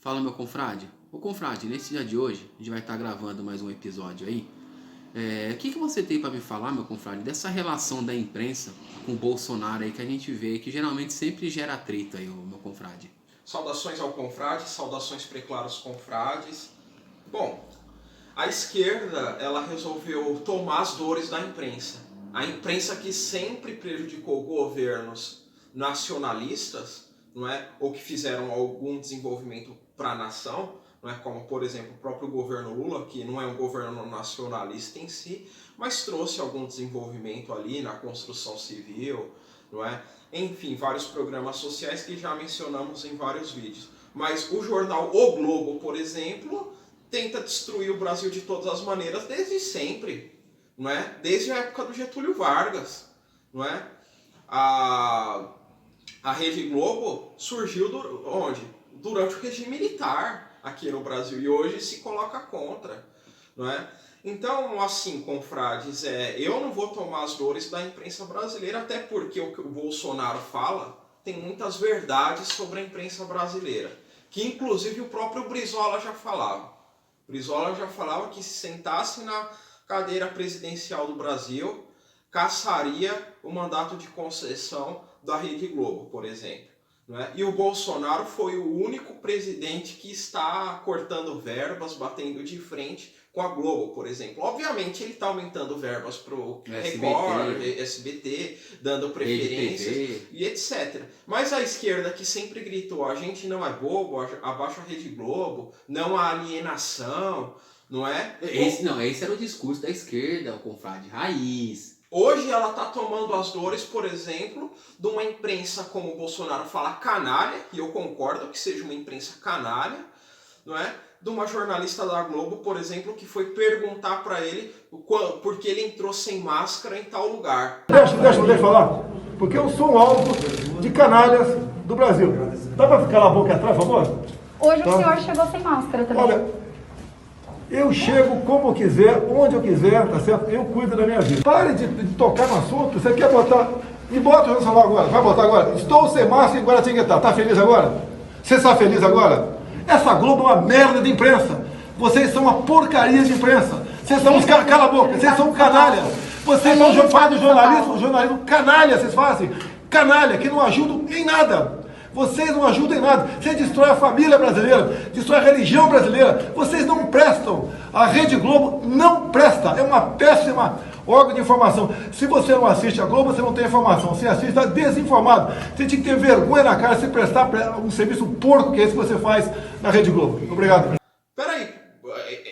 Fala, meu confrade. Ô confrade, nesse dia de hoje, a gente vai estar gravando mais um episódio aí. O que você tem para me falar, meu confrade, dessa relação da imprensa com o Bolsonaro aí que a gente vê que geralmente sempre gera atrito aí, meu confrade? Saudações ao confrade, saudações preclaros confrades. Bom, a esquerda ela resolveu tomar as dores da imprensa. A imprensa que sempre prejudicou governos nacionalistas, não é, ou que fizeram algum desenvolvimento para a nação, não é, como por exemplo o próprio governo Lula, que não é um governo nacionalista em si, mas trouxe algum desenvolvimento ali na construção civil, não é? Enfim, vários programas sociais que já mencionamos em vários vídeos. Mas o jornal O Globo, por exemplo, tenta destruir o Brasil de todas as maneiras desde sempre, não é? Desde a época do Getúlio Vargas, não é? A Rede Globo surgiu onde? Durante o regime militar aqui no Brasil e hoje se coloca contra, não é? Então, assim, confrades, eu não vou tomar as dores da imprensa brasileira, até porque o que o Bolsonaro fala tem muitas verdades sobre a imprensa brasileira, que inclusive o próprio Brizola já falava. Brizola já falava que se sentasse na cadeira presidencial do Brasil, caçaria o mandato de concessão da Rede Globo, por exemplo. Não é? E o Bolsonaro foi o único presidente que está cortando verbas, batendo de frente com a Globo, por exemplo. Obviamente ele está aumentando verbas para o Record, SBT, dando preferências e etc. Mas a esquerda que sempre gritou, a gente não é bobo, abaixo a Rede Globo, não há alienação, não é? Esse era o discurso da esquerda, o confrade raiz. Hoje ela está tomando as dores, por exemplo, de uma imprensa, como o Bolsonaro fala, canalha, e eu concordo que seja uma imprensa canalha, não é? De uma jornalista da Globo, por exemplo, que foi perguntar para ele por que ele entrou sem máscara em tal lugar. Deixa eu falar, porque eu sou um alvo de canalhas do Brasil. Dá para ficar lá a boca atrás, por favor? Hoje o senhor chegou sem máscara também. Olha, eu chego como eu quiser, onde eu quiser, tá certo? Eu cuido da minha vida. Pare de tocar no assunto, você quer botar... Me bota o celular agora, vai botar agora. Estou sem máscara em Guaratinguetá, tá feliz agora? Você está feliz agora? Essa Globo é uma merda de imprensa. Vocês são uma porcaria de imprensa. Vocês são uns cala a boca, vocês são um canalha. Vocês fazem o jornalismo canalha, vocês fazem. Canalha, que não ajudam em nada. Vocês não ajudam em nada. Você destrói a família brasileira, destrói a religião brasileira. Vocês não prestam. A Rede Globo não presta. É uma péssima órgão de informação. Se você não assiste a Globo, você não tem informação. Você assiste, está desinformado. Você tinha que ter vergonha na cara se prestar um serviço porco que é esse que você faz na Rede Globo. Obrigado. Peraí,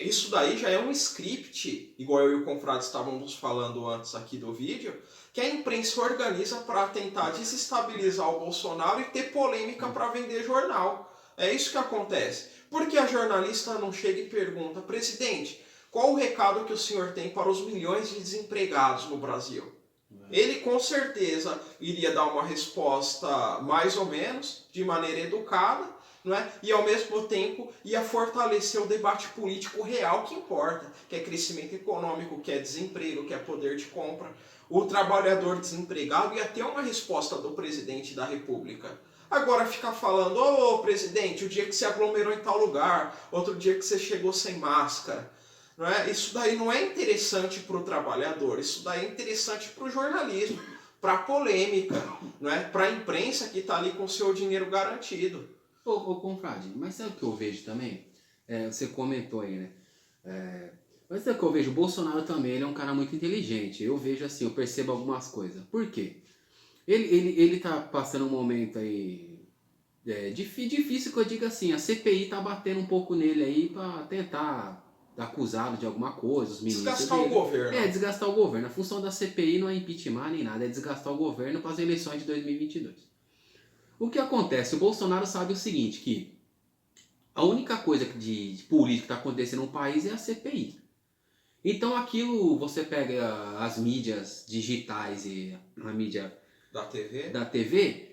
isso daí já é um script, igual eu e o confrade estávamos falando antes aqui do vídeo, que a imprensa organiza para tentar desestabilizar o Bolsonaro e ter polêmica para vender jornal. É isso que acontece. Porque a jornalista não chega e pergunta, presidente, qual o recado que o senhor tem para os milhões de desempregados no Brasil? Ele com certeza iria dar uma resposta mais ou menos, de maneira educada, não é? E ao mesmo tempo ia fortalecer o debate político real que importa, que é crescimento econômico, que é desemprego, que é poder de compra. O trabalhador desempregado ia ter uma resposta do presidente da República. Agora ficar falando, ô presidente, o dia que você aglomerou em tal lugar, outro dia que você chegou sem máscara. Não é? Isso daí não é interessante para o trabalhador, isso daí é interessante para o jornalismo, para a polêmica, não é? Para a imprensa que está ali com o seu dinheiro garantido. Ô confrade, mas sabe o que eu vejo também? Você comentou aí, né? Mas sabe o que eu vejo? O Bolsonaro também, ele é um cara muito inteligente. Eu vejo assim, eu percebo algumas coisas. Por quê? Ele tá passando um momento aí difícil que eu diga assim, a CPI tá batendo um pouco nele aí pra tentar acusá-lo de alguma coisa, os ministros desgastar dele. O governo. Desgastar o governo. A função da CPI não é impeachment nem nada, é desgastar o governo para as eleições de 2022. O que acontece? O Bolsonaro sabe o seguinte, que a única coisa de política que está acontecendo no país é a CPI. Então aquilo, você pega as mídias digitais e a mídia da TV,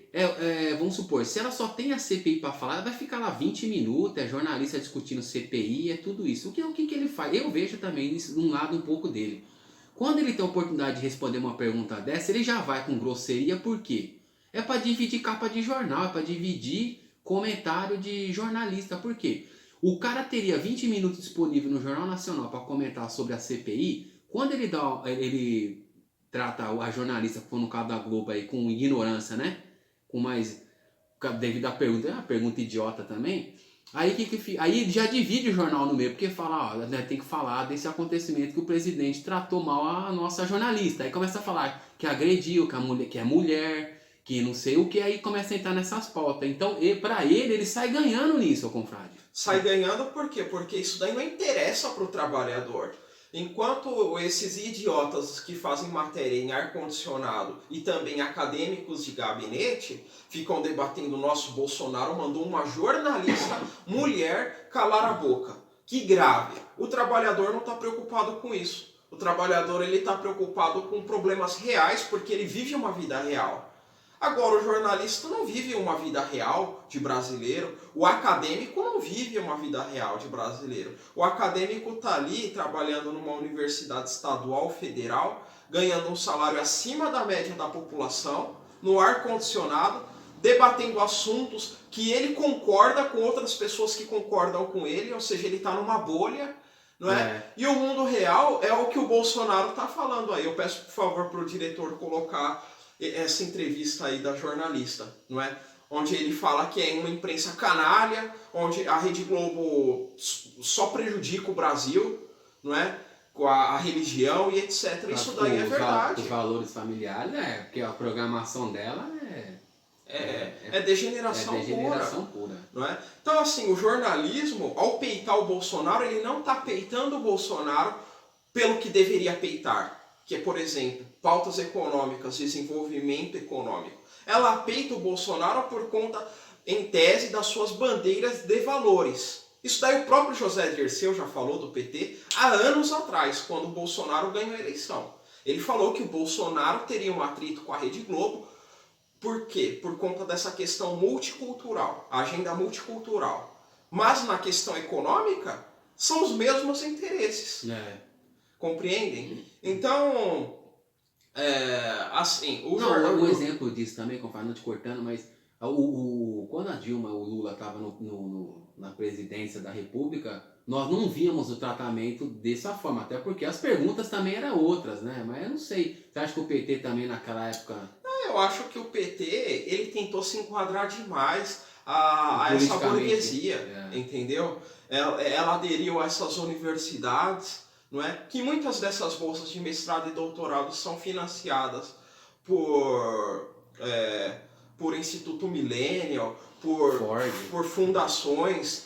vamos supor, se ela só tem a CPI para falar, ela vai ficar lá 20 minutos, é jornalista discutindo CPI, é tudo isso. O que ele faz? Eu vejo também isso de um lado um pouco dele. Quando ele tem a oportunidade de responder uma pergunta dessa, ele já vai com grosseria, por quê? É para dividir capa de jornal, é para dividir comentário de jornalista. Por quê? O cara teria 20 minutos disponível no Jornal Nacional para comentar sobre a CPI. Quando ele trata a jornalista, no caso da Globo, aí, com ignorância, né? Com mais... Devido à pergunta, é uma pergunta idiota também. Aí aí já divide o jornal no meio, porque fala, ó, né, tem que falar desse acontecimento que o presidente tratou mal a nossa jornalista. Aí começa a falar que agrediu, que é mulher, que não sei o que, aí começa a entrar nessas pautas. Então, pra ele sai ganhando nisso, ô confrade. Sai ganhando por quê? Porque isso daí não interessa para o trabalhador. Enquanto esses idiotas que fazem matéria em ar-condicionado e também acadêmicos de gabinete ficam debatendo o nosso Bolsonaro mandou uma jornalista mulher calar a boca. Que grave. O trabalhador não está preocupado com isso. O trabalhador está preocupado com problemas reais porque ele vive uma vida real. Agora, o jornalista não vive uma vida real de brasileiro, o acadêmico não vive uma vida real de brasileiro. O acadêmico está ali trabalhando numa universidade estadual ou federal, ganhando um salário acima da média da população, no ar-condicionado, debatendo assuntos que ele concorda com outras pessoas que concordam com ele, ou seja, ele está numa bolha. Não é? E o mundo real é o que o Bolsonaro está falando aí. Eu peço, por favor, para o diretor colocar essa entrevista aí da jornalista, não é? Onde ele fala que é uma imprensa canalha, onde a Rede Globo só prejudica o Brasil, não é? Com a religião e etc. Isso daí é verdade. Os valores familiares, porque a programação dela é degeneração pura. Não é? Então, assim, o jornalismo, ao peitar o Bolsonaro, ele não está peitando o Bolsonaro pelo que deveria peitar. Que é, por exemplo, pautas econômicas, desenvolvimento econômico. Ela peita o Bolsonaro por conta, em tese, das suas bandeiras de valores. Isso daí o próprio José Dirceu já falou do PT há anos atrás, quando o Bolsonaro ganhou a eleição. Ele falou que o Bolsonaro teria um atrito com a Rede Globo. Por quê? Por conta dessa questão multicultural, a agenda multicultural. Mas na questão econômica, são os mesmos interesses. Compreendem? Então, assim, um exemplo disso também, não te cortando, mas quando a Dilma, o Lula estava na presidência da República, nós não víamos o tratamento dessa forma, até porque as perguntas também eram outras, né? Mas eu não sei, você acha que o PT também naquela época... Eu acho que o PT, ele tentou se enquadrar demais a essa burguesia, entendeu? Ela aderiu a essas universidades, não é? Que muitas dessas bolsas de mestrado e doutorado são financiadas por Instituto Millennium, por fundações,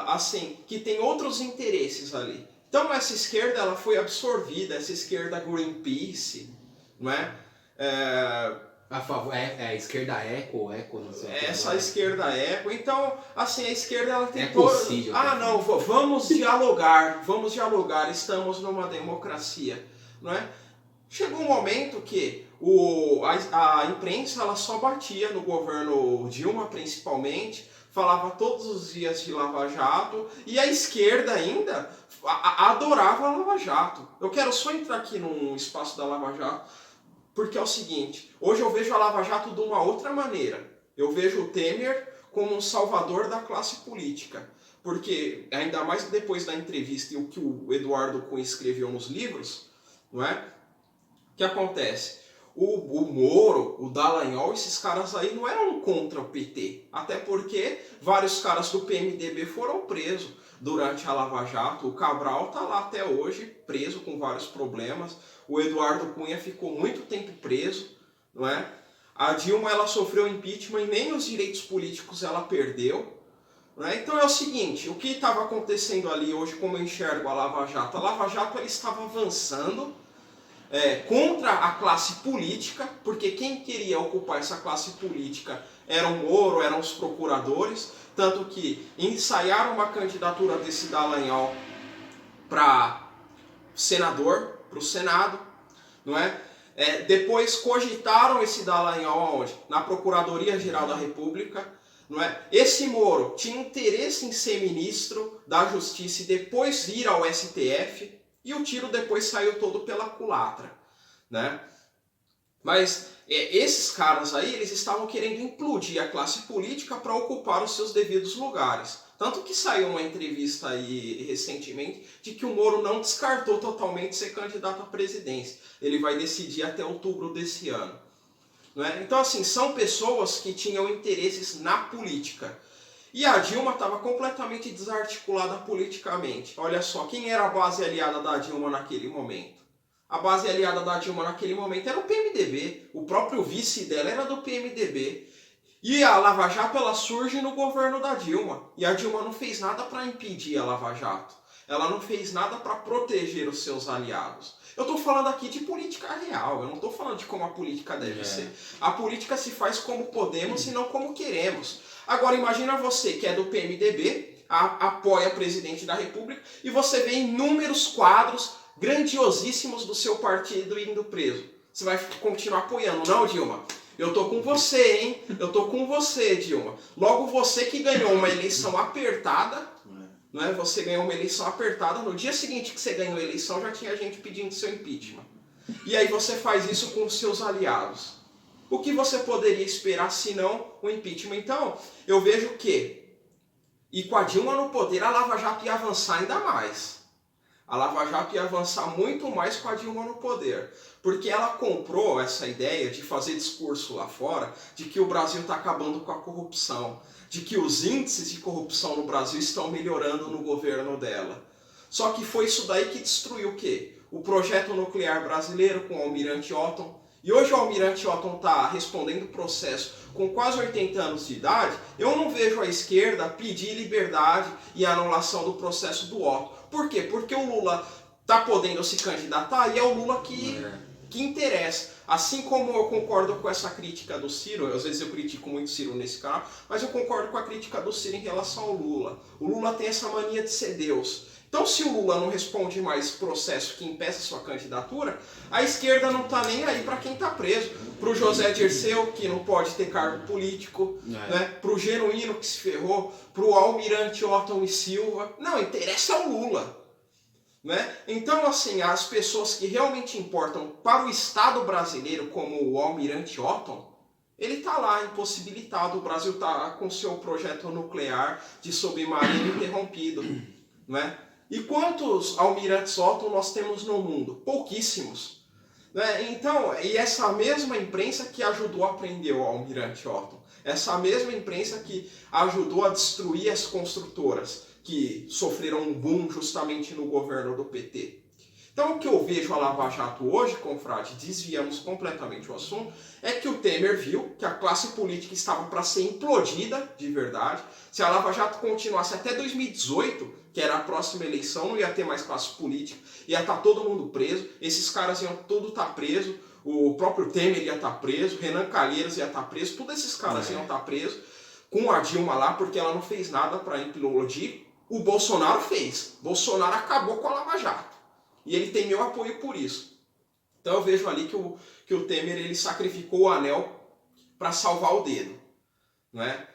assim, que tem outros interesses ali. Então essa esquerda ela foi absorvida, essa esquerda Greenpeace, não é? A esquerda eco, não sei. Essa esquerda eco. Então, assim, a esquerda ela tentou... não, vamos dialogar, estamos numa democracia, não é? Chegou um momento que a imprensa ela só batia no governo Dilma, principalmente, falava todos os dias de Lava Jato, e a esquerda ainda adorava a Lava Jato. Eu quero só entrar aqui no espaço da Lava Jato, porque é o seguinte, hoje eu vejo a Lava Jato de uma outra maneira. Eu vejo o Temer como um salvador da classe política. Porque, ainda mais depois da entrevista e o que o Eduardo Cunha escreveu nos livros, não é? O que acontece? O Moro, o Dallagnol, esses caras aí não eram contra o PT. Até porque vários caras do PMDB foram presos durante a Lava Jato. O Cabral está lá até hoje, preso com vários problemas. O Eduardo Cunha ficou muito tempo preso, não é? A Dilma ela sofreu impeachment e nem os direitos políticos ela perdeu. Não é? Então é o seguinte, o que estava acontecendo ali hoje, como eu enxergo a Lava Jato? A Lava Jato ela estava avançando contra a classe política, porque quem queria ocupar essa classe política era o Moro, eram os procuradores, tanto que ensaiaram uma candidatura desse Dallagnol para senador, para o Senado, não é? Depois cogitaram esse Dallagnol aonde? Na Procuradoria-Geral da República, não é? Esse Moro tinha interesse em ser ministro da Justiça e depois ir ao STF, e o tiro depois saiu todo pela culatra, né? Mas esses caras aí, eles estavam querendo implodir a classe política para ocupar os seus devidos lugares. Tanto que saiu uma entrevista aí recentemente de que o Moro não descartou totalmente ser candidato à presidência. Ele vai decidir até outubro desse ano. Não é? Então, assim, são pessoas que tinham interesses na política. E a Dilma estava completamente desarticulada politicamente. Olha só, quem era a base aliada da Dilma naquele momento? A base aliada da Dilma naquele momento era o PMDB. O próprio vice dela era do PMDB. E a Lava Jato, ela surge no governo da Dilma. E a Dilma não fez nada para impedir a Lava Jato. Ela não fez nada para proteger os seus aliados. Eu estou falando aqui de política real. Eu não estou falando de como a política deve ser. A política se faz como podemos e não como queremos. Agora imagina você que é do PMDB, apoia o presidente da República, e você vê inúmeros quadros grandiosíssimos do seu partido indo preso. Você vai continuar apoiando, não, Dilma? Eu tô com você, hein? Eu tô com você, Dilma. Logo você que ganhou uma eleição apertada, não é? Você ganhou uma eleição apertada, no dia seguinte que você ganhou a eleição já tinha gente pedindo seu impeachment. E aí você faz isso com os seus aliados. O que você poderia esperar se não o impeachment? Então, eu vejo que, e com a Dilma no poder, a Lava Jato ia avançar ainda mais. A Lava Jato ia avançar muito mais com a Dilma no poder. Porque ela comprou essa ideia de fazer discurso lá fora de que o Brasil está acabando com a corrupção, de que os índices de corrupção no Brasil estão melhorando no governo dela. Só que foi isso daí que destruiu o quê? O projeto nuclear brasileiro com o Almirante Otton. E hoje o Almirante Otton está respondendo o processo com quase 80 anos de idade. Eu não vejo a esquerda pedir liberdade e anulação do processo do Otton. Por quê? Porque o Lula está podendo se candidatar e é o Lula que interessa. Assim como eu concordo com essa crítica do Ciro, às vezes eu critico muito o Ciro nesse canal, mas eu concordo com a crítica do Ciro em relação ao Lula. O Lula tem essa mania de ser Deus. Então, se o Lula não responde mais processo que impeça sua candidatura, a esquerda não está nem aí para quem está preso. Para o José Dirceu, que não pode ter cargo político, né? Para o Genuíno, que se ferrou, para o Almirante Otton e Silva. Não, interessa o Lula. Né? Então, assim, as pessoas que realmente importam para o Estado brasileiro, como o Almirante Otton, ele está lá impossibilitado. O Brasil está com seu projeto nuclear de submarino interrompido. Né? E quantos almirantes Otton nós temos no mundo? Pouquíssimos. Né? Então, e essa mesma imprensa que ajudou a prender o Almirante Otton, essa mesma imprensa que ajudou a destruir as construtoras, que sofreram um boom justamente no governo do PT. Então o que eu vejo a Lava Jato hoje, confrade, desviamos completamente o assunto, é que o Temer viu que a classe política estava para ser implodida de verdade. Se a Lava Jato continuasse até 2018, que era a próxima eleição, não ia ter mais classe política, ia estar todo mundo preso, esses caras iam tudo estar preso, o próprio Temer ia estar preso, Renan Calheiros ia estar preso, todos esses caras iam estar presos, com a Dilma lá, porque ela não fez nada para implodir. O Bolsonaro fez. Bolsonaro acabou com a Lava Jato. E ele tem meu apoio por isso. Então eu vejo ali que o Temer ele sacrificou o anel para salvar o dedo. Né?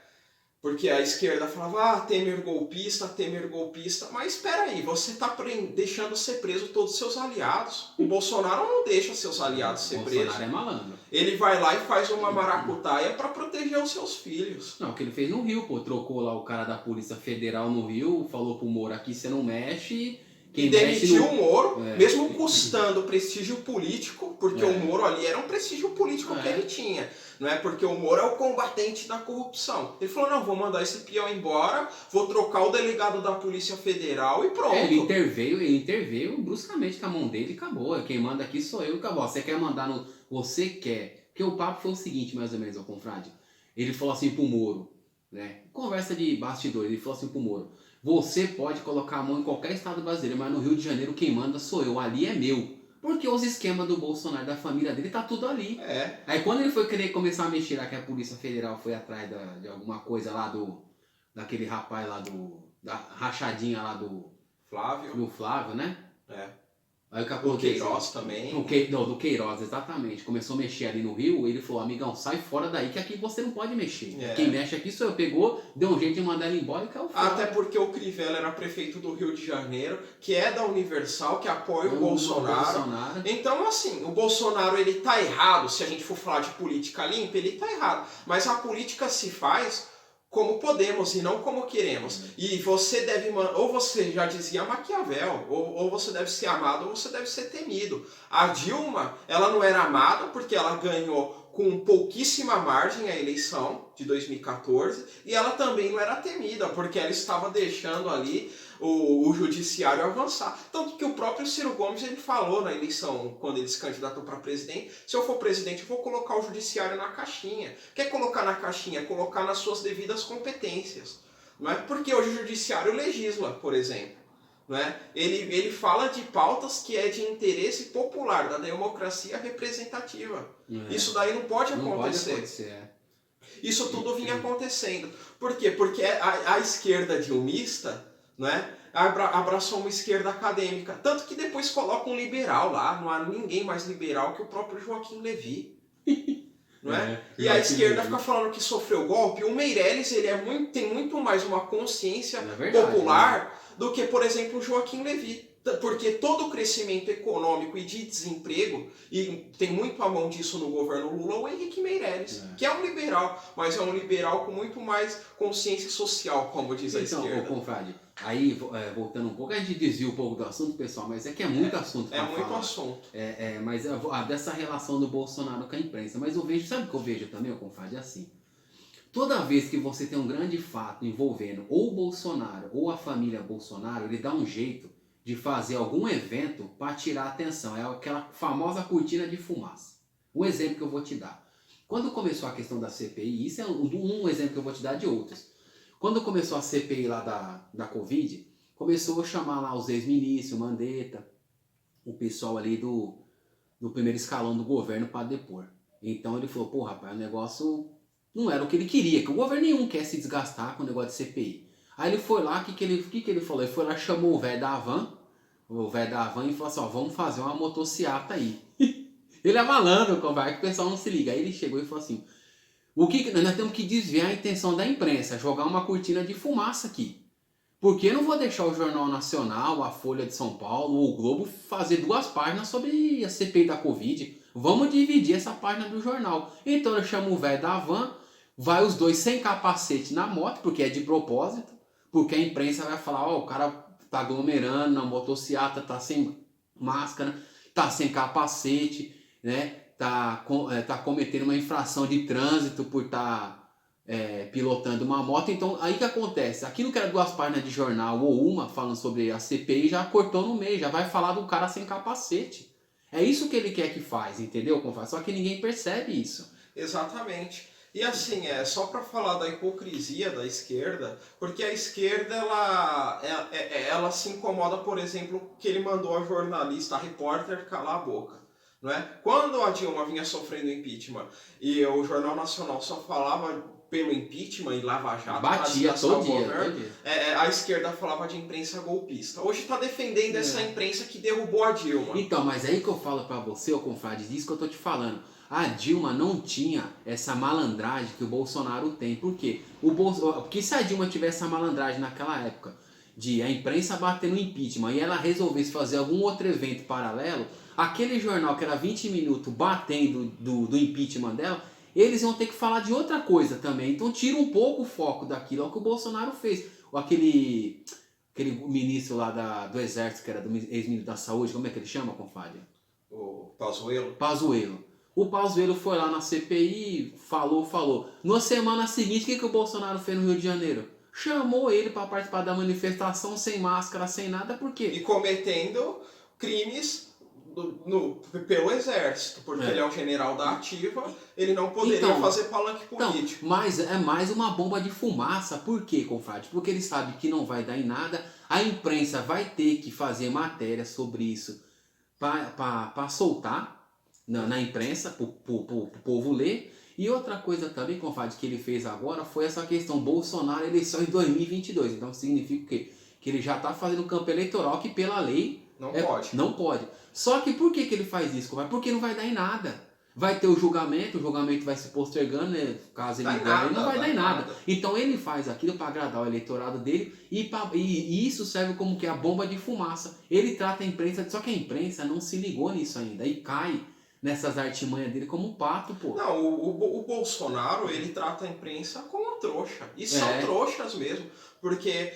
Porque a esquerda falava, Temer golpista. Mas espera aí, você está deixando ser preso todos os seus aliados. O Bolsonaro não deixa seus aliados ser presos. O Bolsonaro é malandro. Ele vai lá e faz uma maracutaia para proteger os seus filhos. Não, o que ele fez no Rio, pô. Trocou lá o cara da Polícia Federal no Rio, falou pro Moro, aqui você não mexe. E demitiu o Moro, mesmo custando prestígio político, porque o Moro ali era um prestígio político que ele tinha. Não é? Porque o Moro é o combatente da corrupção. Ele falou, não, vou mandar esse peão embora, vou trocar o delegado da Polícia Federal e pronto. Ele interveio bruscamente com a mão dele e acabou. Quem manda aqui sou eu e acabou. Você quer mandar no... Você quer. Porque o papo foi o seguinte, mais ou menos, ó, confrade. Ele falou assim pro Moro, né? Conversa de bastidor, ele falou assim pro Moro, você pode colocar a mão em qualquer estado brasileiro, mas no Rio de Janeiro quem manda sou eu, ali é meu. Porque os esquemas do Bolsonaro, da família dele, tá tudo ali. Aí quando ele foi querer começar a mexer lá, que a Polícia Federal foi atrás de alguma coisa lá daquele rapaz lá da rachadinha lá do Flávio. Do Flávio, né? Aí o que O aconteceu? Queiroz também. Não, do Queiroz, exatamente. Começou a mexer ali no Rio, ele falou, amigão, sai fora daí que aqui você não pode mexer. É. Quem mexe aqui sou eu. Pegou, deu um jeito de mandar ele embora e caiu fora. Até porque o Crivella era prefeito do Rio de Janeiro, que é da Universal, que apoia o Bolsonaro. Então, assim, o Bolsonaro, ele tá errado, se a gente for falar de política limpa, ele tá errado. Mas a política se faz como podemos e não como queremos. E você deve, ou você já dizia Maquiavel, ou você deve ser amado ou você deve ser temido. A Dilma, ela não era amada porque ela ganhou com pouquíssima margem a eleição de 2014, e ela também não era temida, porque ela estava deixando ali o judiciário avançar. Tanto que o próprio Ciro Gomes ele falou na eleição, quando ele se candidatou para presidente, se eu for presidente eu vou colocar o judiciário na caixinha. Quer colocar na caixinha? Colocar nas suas devidas competências. Não é? Porque hoje o judiciário legisla, por exemplo. Né? Ele fala de pautas que é de interesse popular, da democracia representativa. Isso daí não pode acontecer. Não pode acontecer. Isso tudo vinha acontecendo. Por quê? Porque a esquerda dilmista, né, abraçou uma esquerda acadêmica. Tanto que depois coloca um liberal lá. Não há ninguém mais liberal que o próprio Joaquim Levy. Não é? E a esquerda fica falando que sofreu golpe. O Meirelles ele tem muito mais uma consciência popular do que, por exemplo, o Joaquim Levy. Porque todo o crescimento econômico e de desemprego, e tem muito a mão disso no governo Lula, o Henrique Meirelles, que é um liberal, mas é um liberal com muito mais consciência social, como diz a esquerda. Então, confrade, aí voltando um pouco, a gente desvia um pouco do assunto, pessoal, mas é que é muito assunto pra falar. É muito assunto. Mas dessa relação do Bolsonaro com a imprensa, mas eu vejo, sabe o que eu vejo também, confrade, é assim. Toda vez que você tem um grande fato envolvendo ou o Bolsonaro ou a família Bolsonaro, ele dá um jeito de fazer algum evento para tirar a atenção. É aquela famosa cortina de fumaça. Um exemplo que eu vou te dar. Quando começou a questão da CPI, isso é um exemplo que eu vou te dar de outros. Quando começou a CPI lá da Covid, começou a chamar lá os ex-ministros, o Mandetta, o pessoal ali do primeiro escalão do governo para depor. Então ele falou, pô, rapaz, o negócio não era o que ele queria, que o governo nenhum quer se desgastar com o negócio de CPI. Aí ele foi lá, o que ele falou? Ele foi lá, chamou o velho da Havan, e falou assim, ó, vamos fazer uma motociata aí. Ele é malandro, que o pessoal não se liga. Aí ele chegou e falou assim, nós temos que desviar a intenção da imprensa, jogar uma cortina de fumaça aqui. Porque eu não vou deixar o Jornal Nacional, a Folha de São Paulo ou o Globo fazer 2 páginas sobre a CPI da Covid. Vamos dividir essa página do jornal. Então eu chamo o velho da van, vai os dois sem capacete na moto, porque é de propósito, porque a imprensa vai falar, ó, o cara tá aglomerando na motociata, tá sem máscara, tá sem capacete, né? Tá cometendo uma infração de trânsito por estar pilotando uma moto. Então, aí que acontece? Aquilo que era 2 páginas de jornal ou uma falando sobre a CPI já cortou no meio, já vai falar do cara sem capacete. É isso que ele quer que faz, entendeu? Só que ninguém percebe isso. Exatamente. E assim, só para falar da hipocrisia da esquerda, porque a esquerda ela se incomoda, por exemplo, que ele mandou a jornalista, a repórter, calar a boca. Não é? Quando a Dilma vinha sofrendo impeachment e o Jornal Nacional só falava pelo impeachment e Lava Jato, batia todo dia. A esquerda falava de imprensa golpista. Hoje está defendendo essa imprensa que derrubou a Dilma. Então, mas aí que eu falo para você, ô confrade, disso que eu tô te falando. A Dilma não tinha essa malandragem que o Bolsonaro tem. Por quê? Porque se a Dilma tivesse essa malandragem naquela época, de a imprensa bater no impeachment e ela resolvesse fazer algum outro evento paralelo, aquele jornal que era 20 minutos batendo do impeachment dela, eles iam ter que falar de outra coisa também. Então tira um pouco o foco daquilo. É o que o Bolsonaro fez. Aquele ministro lá do Exército, que era do ex-ministro da Saúde, como é que ele chama, confrade? O Pazuello. Pazuello. O Pazuello foi lá na CPI, falou. Na semana seguinte, o que o Bolsonaro fez no Rio de Janeiro? Chamou ele para participar da manifestação sem máscara, sem nada, por quê? E cometendo crimes pelo Exército, porque ele é um general da ativa, ele não poderia fazer palanque político. Mas é mais uma bomba de fumaça. Por quê, confrade? Porque ele sabe que não vai dar em nada, a imprensa vai ter que fazer matéria sobre isso para soltar na imprensa, para o povo ler. E outra coisa também, confrade, que ele fez agora foi essa questão Bolsonaro eleição em 2022. Então significa que ele já está fazendo campo eleitoral que pela lei Não pode. Não pode. Só que por que ele faz isso, compadre? Porque não vai dar em nada. Vai ter o julgamento vai se postergando, né? Caso ele ganhe, não vai dar em nada. Então ele faz aquilo para agradar o eleitorado dele e isso serve como que a bomba de fumaça. Ele trata a imprensa, só que a imprensa não se ligou nisso ainda e cai nessas artimanhas dele como um pato, pô. Não, o Bolsonaro, ele trata a imprensa como trouxa. E são trouxas mesmo. Porque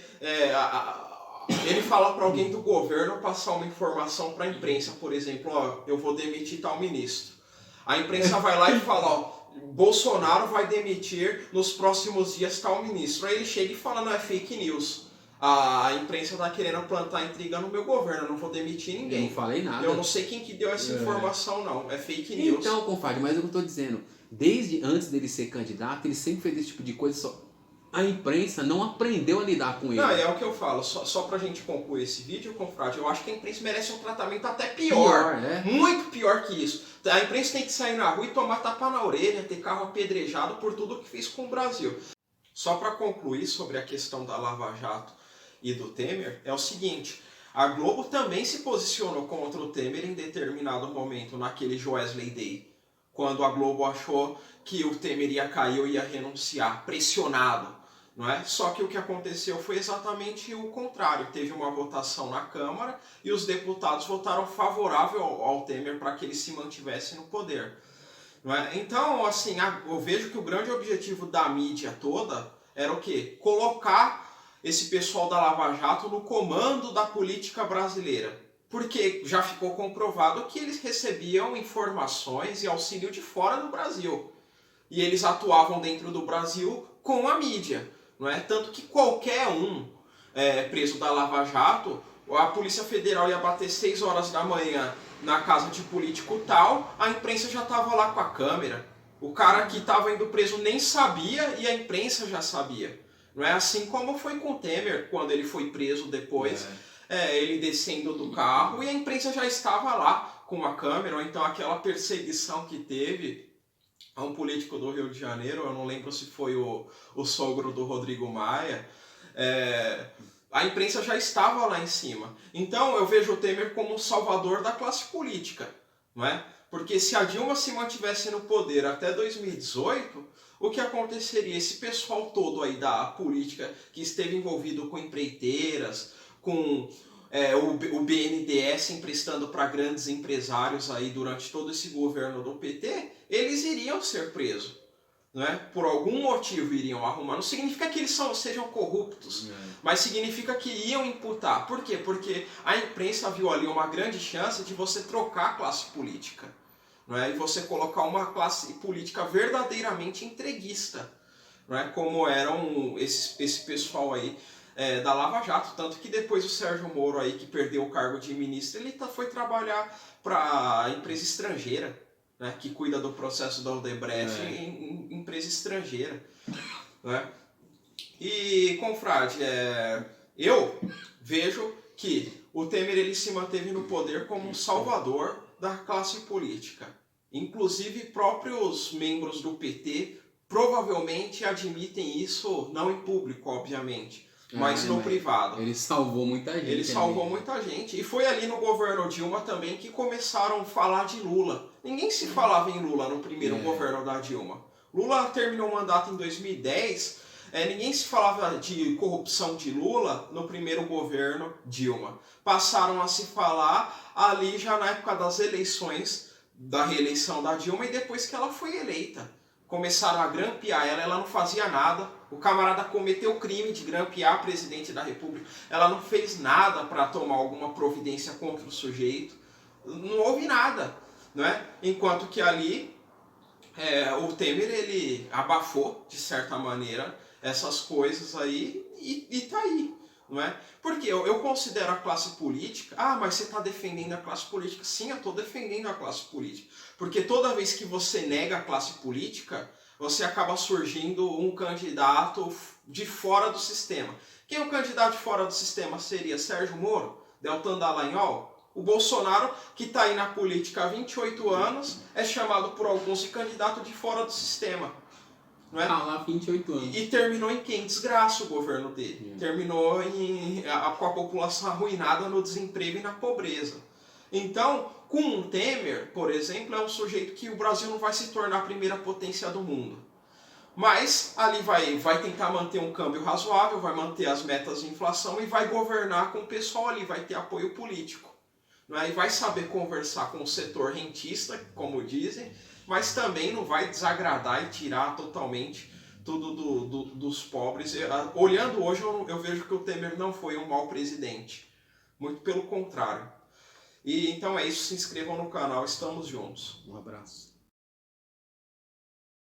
ele fala para alguém do governo passar uma informação para a imprensa, por exemplo, ó, eu vou demitir tal ministro. A imprensa vai lá e fala, ó, Bolsonaro vai demitir nos próximos dias tal ministro. Aí ele chega e fala, não, é fake news. A imprensa tá querendo plantar intriga no meu governo, eu não vou demitir ninguém. Eu não falei nada. Eu não sei quem que deu essa informação, não. É fake news. Então, compadre, mas eu tô dizendo, desde antes dele ser candidato, ele sempre fez esse tipo de coisa, só a imprensa não aprendeu a lidar com ele. Não, é o que eu falo, só pra gente concluir esse vídeo, confrade, eu acho que a imprensa merece um tratamento até pior. Muito pior que isso. A imprensa tem que sair na rua e tomar tapa na orelha, ter carro apedrejado por tudo que fez com o Brasil. Só para concluir sobre a questão da Lava Jato e do Temer, é o seguinte, a Globo também se posicionou contra o Temer em determinado momento, naquele Joesley Day, quando a Globo achou que o Temer ia cair ou ia renunciar, pressionado. Não é? Só que o que aconteceu foi exatamente o contrário. Teve uma votação na Câmara e os deputados votaram favorável ao Temer para que ele se mantivesse no poder. Não é? Então, assim, eu vejo que o grande objetivo da mídia toda era o quê? Colocar esse pessoal da Lava Jato no comando da política brasileira. Porque já ficou comprovado que eles recebiam informações e auxílio de fora do Brasil. E eles atuavam dentro do Brasil com a mídia. Não é? Tanto que qualquer um preso da Lava Jato, a Polícia Federal ia bater 6 horas da manhã na casa de político tal, a imprensa já estava lá com a câmera. O cara que estava indo preso nem sabia e a imprensa já sabia. Não é assim como foi com o Temer, quando ele foi preso depois, ele descendo do carro e a imprensa já estava lá com a câmera, ou então aquela perseguição que teve a um político do Rio de Janeiro, eu não lembro se foi o sogro do Rodrigo Maia, a imprensa já estava lá em cima. Então eu vejo o Temer como o salvador da classe política, não é? Porque se a Dilma se mantivesse no poder até 2018, o que aconteceria? Esse pessoal todo aí da política que esteve envolvido com empreiteiras, com o BNDES emprestando para grandes empresários aí durante todo esse governo do PT, eles iriam ser presos. Não é? Por algum motivo iriam arrumar. Não significa que eles sejam corruptos, mas significa que iam imputar. Por quê? Porque a imprensa viu ali uma grande chance de você trocar a classe política. Não é? E você colocar uma classe política verdadeiramente entreguista. Não é? Como eram esse pessoal aí da Lava Jato. Tanto que depois o Sérgio Moro, aí, que perdeu o cargo de ministro, ele foi trabalhar para a empresa estrangeira. Né, que cuida do processo da Odebrecht em empresa estrangeira. Né? E, confrade, eu vejo que o Temer ele se manteve no poder como um salvador da classe política. Inclusive, próprios membros do PT provavelmente admitem isso, não em público, obviamente, mas no privado. Ele salvou muita gente. Ele salvou muita gente. E foi ali no governo Dilma também que começaram a falar de Lula. Ninguém se falava em Lula no primeiro governo da Dilma. Lula terminou o mandato em 2010, ninguém se falava de corrupção de Lula no primeiro governo Dilma. Passaram a se falar ali já na época das eleições, da reeleição da Dilma e depois que ela foi eleita. Começaram a grampear ela não fazia nada. O camarada cometeu o crime de grampear a presidente da República. Ela não fez nada para tomar alguma providência contra o sujeito. Não houve nada. Não é? Enquanto que ali o Temer ele abafou, de certa maneira, essas coisas aí e tá aí. Não é? Porque eu considero a classe política... Ah, mas você está defendendo a classe política? Sim, eu estou defendendo a classe política. Porque toda vez que você nega a classe política, você acaba surgindo um candidato de fora do sistema. Quem é o candidato de fora do sistema seria Sérgio Moro, Deltan Dallagnol? O Bolsonaro, que está aí na política há 28 anos, é chamado por alguns de candidato de fora do sistema. Não é? Tá lá 28 anos. E terminou em quem? Desgraça o governo dele. Terminou com a população arruinada no desemprego e na pobreza. Então, com o Temer, por exemplo, é um sujeito que o Brasil não vai se tornar a primeira potência do mundo. Mas ali vai tentar manter um câmbio razoável, vai manter as metas de inflação e vai governar com o pessoal ali, vai ter apoio político. Né? E vai saber conversar com o setor rentista, como dizem, mas também não vai desagradar e tirar totalmente tudo dos pobres. Olhando hoje, eu vejo que o Temer não foi um mau presidente. Muito pelo contrário. E então é isso, se inscrevam no canal, estamos juntos. Um abraço.